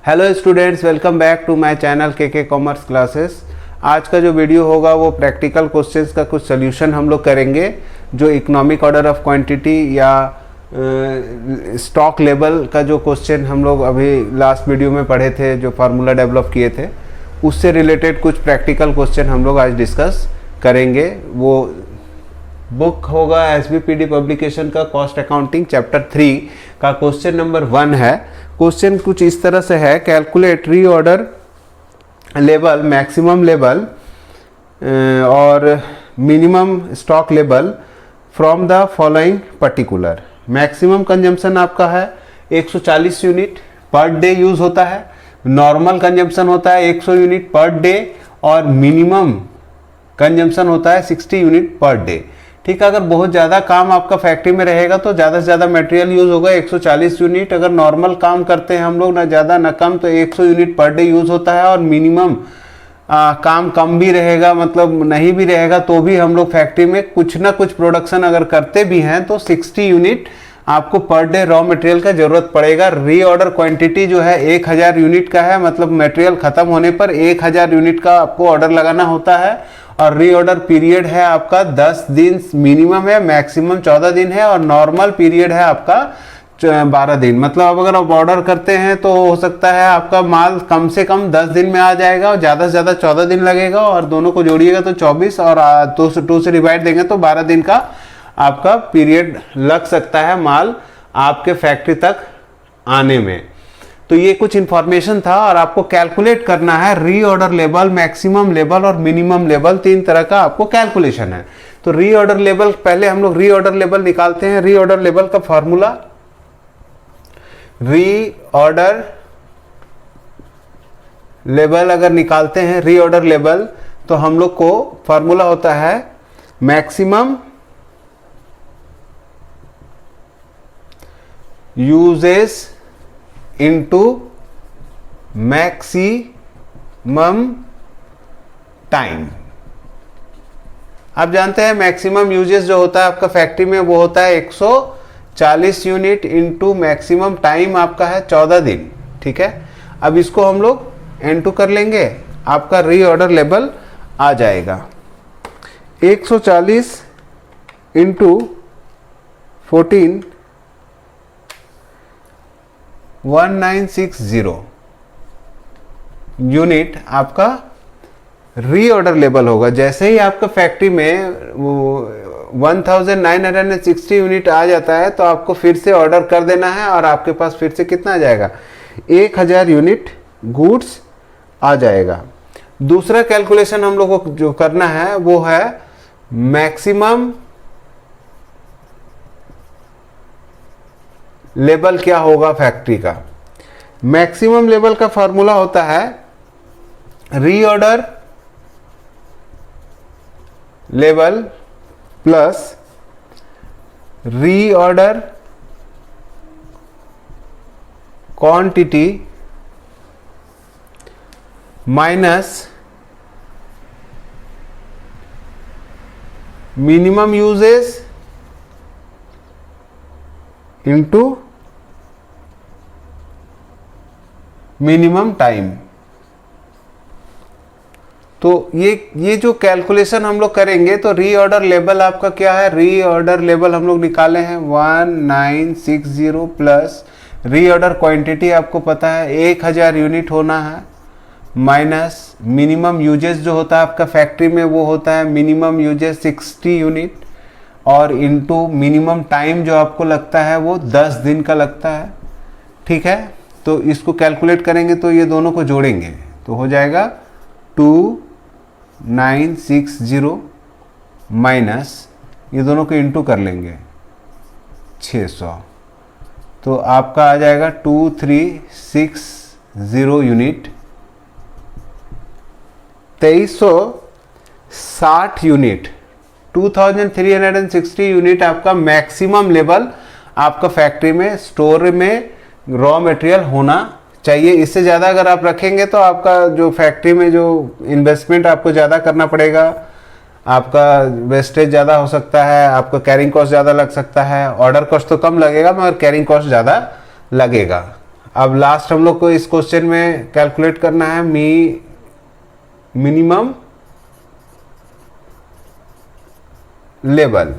Hello students, welcome back to my channel के commerce classes. आज का जो वीडियो होगा वो प्रैक्टिकल क्वेश्चंस का कुछ सोल्यूशन हम लोग करेंगे जो इकोनॉमिक ऑर्डर ऑफ क्वांटिटी या स्टॉक लेवल का जो क्वेश्चन हम लोग अभी लास्ट वीडियो में पढ़े थे, जो फार्मूला डेवलप किए थे, उससे रिलेटेड कुछ प्रैक्टिकल क्वेश्चन हम लोग आज डिस्कस करेंगे। वो बुक होगा SBPD पब्लिकेशन का कॉस्ट अकाउंटिंग चैप्टर 3 का क्वेश्चन नंबर 1 है। क्वेश्चन कुछ इस तरह से है, calculate reorder level, maximum level और minimum stock level from the following particular. Maximum consumption आपका है 140 यूनिट पर डे यूज होता है, नॉर्मल कंजम्पशन होता है 100 यूनिट पर डे और मिनिमम कंजम्पशन होता है 60 यूनिट पर डे। ठीक है, अगर बहुत ज़्यादा काम आपका फैक्ट्री में रहेगा तो ज़्यादा से ज़्यादा मटेरियल यूज़ होगा 140 यूनिट। अगर नॉर्मल काम करते हैं हम लोग, ना ज़्यादा ना कम, तो 100 यूनिट पर डे यूज़ होता है। और मिनिमम काम कम भी रहेगा, मतलब नहीं भी रहेगा, तो भी हम लोग फैक्ट्री में कुछ ना कुछ प्रोडक्शन अगर करते भी हैं तो 60 यूनिट आपको पर डे रॉ मटेरियल का ज़रूरत पड़ेगा। रीऑर्डर क्वांटिटी जो है 1000 यूनिट का है, मतलब मटेरियल ख़त्म होने पर 1000 यूनिट का आपको ऑर्डर लगाना होता है। और रीऑर्डर पीरियड है आपका 10 दिन मिनिमम है, मैक्सिमम 14 दिन है, और नॉर्मल पीरियड है आपका 12 दिन। मतलब अगर आप ऑर्डर करते हैं तो हो सकता है आपका माल कम से कम 10 दिन में आ जाएगा और ज़्यादा से ज़्यादा 14 दिन लगेगा, और दोनों को जोड़िएगा तो 24 और 2 से डिवाइड देंगे तो 12 दिन का आपका पीरियड लग सकता है माल आपके फैक्ट्री तक आने में। तो ये कुछ इंफॉर्मेशन था, और आपको कैलकुलेट करना है रीऑर्डर लेवल, मैक्सिमम लेवल और मिनिमम लेवल। 3 तरह का आपको कैलकुलेशन है। तो रीऑर्डर लेवल, पहले हम लोग रीऑर्डर लेवल निकालते हैं। रीऑर्डर लेवल का फॉर्मूला, रीऑर्डर लेवल अगर निकालते हैं रीऑर्डर लेवल, तो हम लोग को फॉर्मूला होता है maximum uses into maximum time. आप जानते हैं मैक्सिमम यूजेस जो होता है आपका फैक्ट्री में वो होता है 140 यूनिट इंटू मैक्सिमम टाइम आपका है 14 दिन। ठीक है, अब इसको हम लोग N2 कर लेंगे, आपका रीऑर्डर लेवल आ जाएगा 140 इंटू 14 1960 यूनिट आपका रीऑर्डर लेवल होगा। जैसे ही आपका फैक्ट्री में 1960 यूनिट आ जाता है तो आपको फिर से ऑर्डर कर देना है, और आपके पास फिर से कितना आ जाएगा, 1000 यूनिट गुड्स आ जाएगा। दूसरा कैलकुलेशन हम लोगों को जो करना है वो है मैक्सिमम लेवल क्या होगा फैक्ट्री का। मैक्सिमम लेवल का फॉर्मूला होता है reorder level plus reorder quantity minus minimum uses into minimum time. तो ये जो कैलकुलेशन हम लोग करेंगे, तो रीऑर्डर लेवल आपका क्या है, रीऑर्डर लेवल हम लोग निकाले हैं 1960 प्लस रीऑर्डर क्वांटिटी आपको पता है 1000 यूनिट होना है, माइनस मिनिमम यूजेस जो होता है आपका फैक्ट्री में वो होता है मिनिमम यूजेस 60 यूनिट, और इनटू मिनिमम टाइम जो आपको लगता है वो 10 दिन का लगता है। ठीक है, तो इसको कैलकुलेट करेंगे तो ये दोनों को जोड़ेंगे तो हो जाएगा 2960 माइनस ये दोनों को इनटू कर लेंगे 600, तो आपका आ जाएगा 2360 यूनिट, 2360 यूनिट, 2360 यूनिट आपका मैक्सिमम लेवल आपका फैक्ट्री में स्टोर में रॉ मटेरियल होना चाहिए। इससे ज़्यादा अगर आप रखेंगे तो आपका जो फैक्ट्री में जो इन्वेस्टमेंट आपको ज़्यादा करना पड़ेगा, आपका वेस्टेज ज़्यादा हो सकता है, आपका कैरिंग कॉस्ट ज़्यादा लग सकता है। ऑर्डर कॉस्ट तो कम लगेगा मगर कैरिंग कॉस्ट ज़्यादा लगेगा। अब लास्ट हम लोग को इस क्वेश्चन में कैलकुलेट करना है मिनिमम लेवल।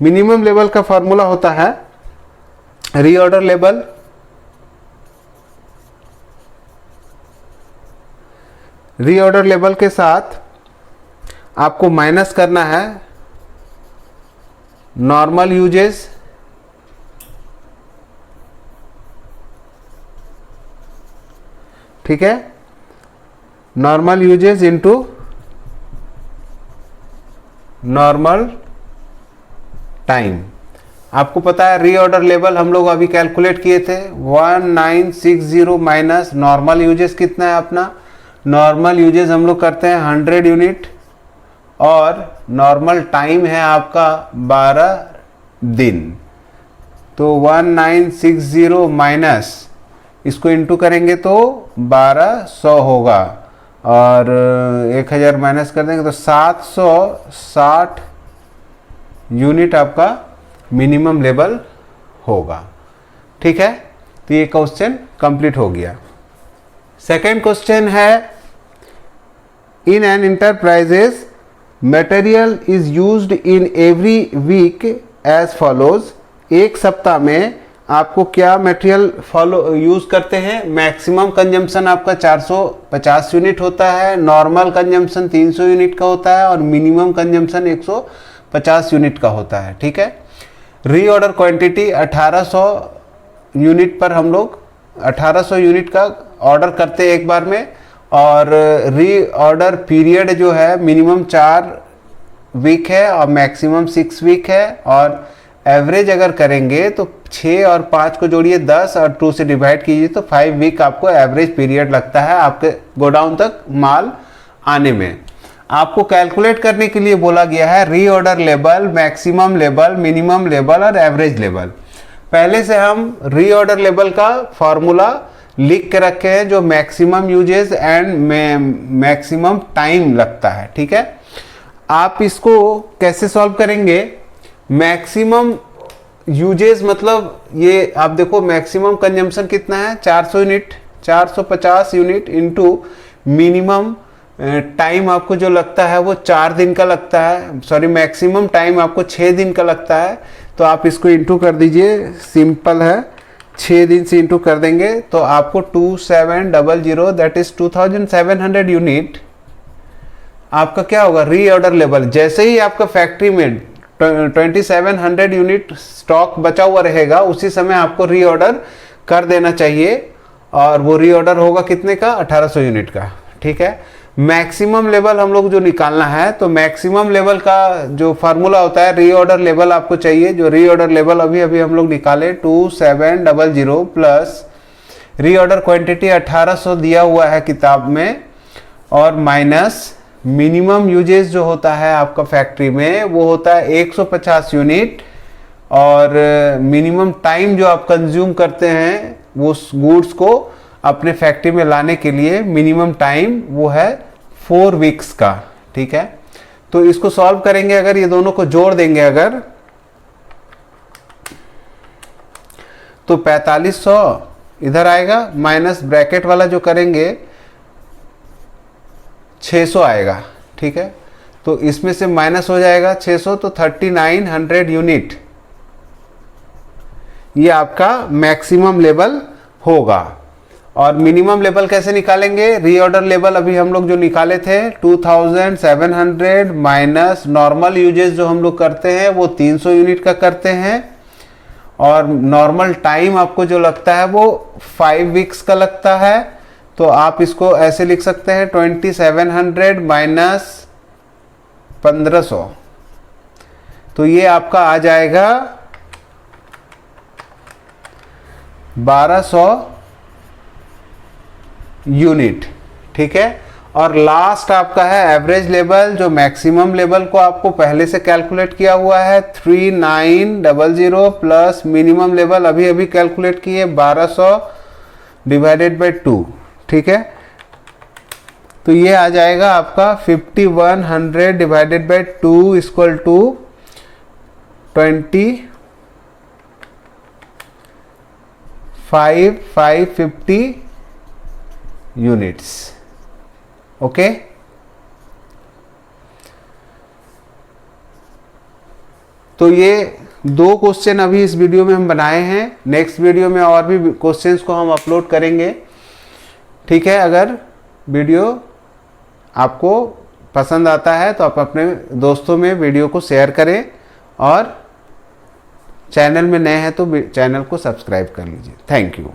मिनिमम लेवल का फॉर्मूला होता है रीऑर्डर लेवल के साथ आपको माइनस करना है नॉर्मल यूजेस ठीक है, normal uses into normal time. आपको पता है रीऑर्डर लेवल हम लोग अभी कैलकुलेट किए थे 1960 माइनस नॉर्मल यूजेस कितना है अपना, नॉर्मल यूजेस हम लोग करते हैं 100 यूनिट और नॉर्मल टाइम है आपका 12 दिन। तो 1960 माइनस इसको इंटू करेंगे तो 1200 होगा और 1000 माइनस कर देंगे तो 760 यूनिट आपका मिनिमम लेवल होगा। ठीक है, तो ये क्वेश्चन कंप्लीट हो गया। सेकेंड क्वेश्चन है in N enterprises material is used in every week as follows. एक सप्ताह में आपको क्या मटेरियल यूज करते हैं, मैक्सिमम कंजम्पशन आपका 450 यूनिट होता है, नॉर्मल कंजम्पशन 300 यूनिट का होता है और मिनिमम कंजम्पशन 150 यूनिट का होता है। ठीक है, रीऑर्डर क्वांटिटी 1800 यूनिट पर हम लोग 1800 यूनिट का ऑर्डर करते हैं एक बार में, और रीऑर्डर पीरियड जो है मिनिमम 4 वीक है और मैक्सिमम 6 वीक है, और एवरेज अगर करेंगे तो 6 और 5 को जोड़िए 10 और 2 से डिवाइड कीजिए तो 5 वीक आपको एवरेज पीरियड लगता है आपके गोडाउन तक माल आने में। आपको कैलकुलेट करने के लिए बोला गया है reorder level, maximum level, minimum level और एवरेज लेवल। पहले से हम रीऑर्डर लेवल का फॉर्मूला लिख के रखे हैं जो maximum uses and maximum time लगता है। ठीक है, आप इसको कैसे सॉल्व करेंगे, मैक्सिमम यूजेस मतलब ये आप देखो मैक्सिमम कंजम्पशन कितना है 400 unit, 450 unit into minimum time आपको जो लगता है वो 4 दिन का लगता है, सॉरी मैक्सिमम टाइम आपको 6 दिन का लगता है। तो आप इसको इंटू कर दीजिए, सिंपल है, 6 दिन से इंटू कर देंगे तो आपको 2700 दैट इज 2700 यूनिट आपका क्या होगा रीऑर्डर लेवल। जैसे ही आपका फैक्ट्री में 2700 यूनिट स्टॉक बचा हुआ रहेगा उसी समय आपको रीऑर्डर कर देना चाहिए, और वो रीऑर्डर होगा कितने का 1800 यूनिट का। ठीक है, मैक्सिमम लेवल हम लोग जो निकालना है तो मैक्सिमम लेवल का जो फार्मूला होता है रीऑर्डर लेवल आपको चाहिए, जो रीऑर्डर लेवल अभी हम लोग निकाले 2700 प्लस रीऑर्डर क्वांटिटी 1800 दिया हुआ है किताब में, और माइनस मिनिमम यूजेस जो होता है आपका फैक्ट्री में वो होता है 150 यूनिट, और मिनिमम टाइम जो आप कंज्यूम करते हैं वो गुड्स को अपने फैक्ट्री में लाने के लिए मिनिमम टाइम वो है 4 वीक्स का। ठीक है, तो इसको सॉल्व करेंगे, अगर ये दोनों को जोड़ देंगे अगर तो 4500 इधर आएगा, माइनस ब्रैकेट वाला जो करेंगे 600 आएगा। ठीक है, तो इसमें से माइनस हो जाएगा 600 तो 3900 यूनिट ये आपका मैक्सिमम लेवल होगा। और मिनिमम लेवल कैसे निकालेंगे, रीऑर्डर लेवल अभी हम लोग जो निकाले थे 2700 माइनस नॉर्मल यूजेस जो हम लोग करते हैं वो 300 यूनिट का करते हैं, और नॉर्मल टाइम आपको जो लगता है वो 5 वीक्स का लगता है। तो आप इसको ऐसे लिख सकते हैं 2700 माइनस 1500, तो ये आपका आ जाएगा 1200 यूनिट। ठीक है, और लास्ट आपका है एवरेज लेवल, जो मैक्सिमम लेवल को आपको पहले से कैलकुलेट किया हुआ है 3900 प्लस मिनिमम लेवल अभी कैलकुलेट किए 1200 डिवाइडेड बाय 2। ठीक है, तो ये आ जाएगा आपका 5100 divided by 2 equal to 25 550 units. Okay, तो ये 2 क्वेश्चन अभी इस वीडियो में हम बनाए हैं। नेक्स्ट वीडियो में और भी क्वेश्चंस को हम अपलोड करेंगे। ठीक है, अगर वीडियो आपको पसंद आता है तो आप अपने दोस्तों में वीडियो को शेयर करें, और चैनल में नए हैं तो चैनल को सब्सक्राइब कर लीजिए। Thank you.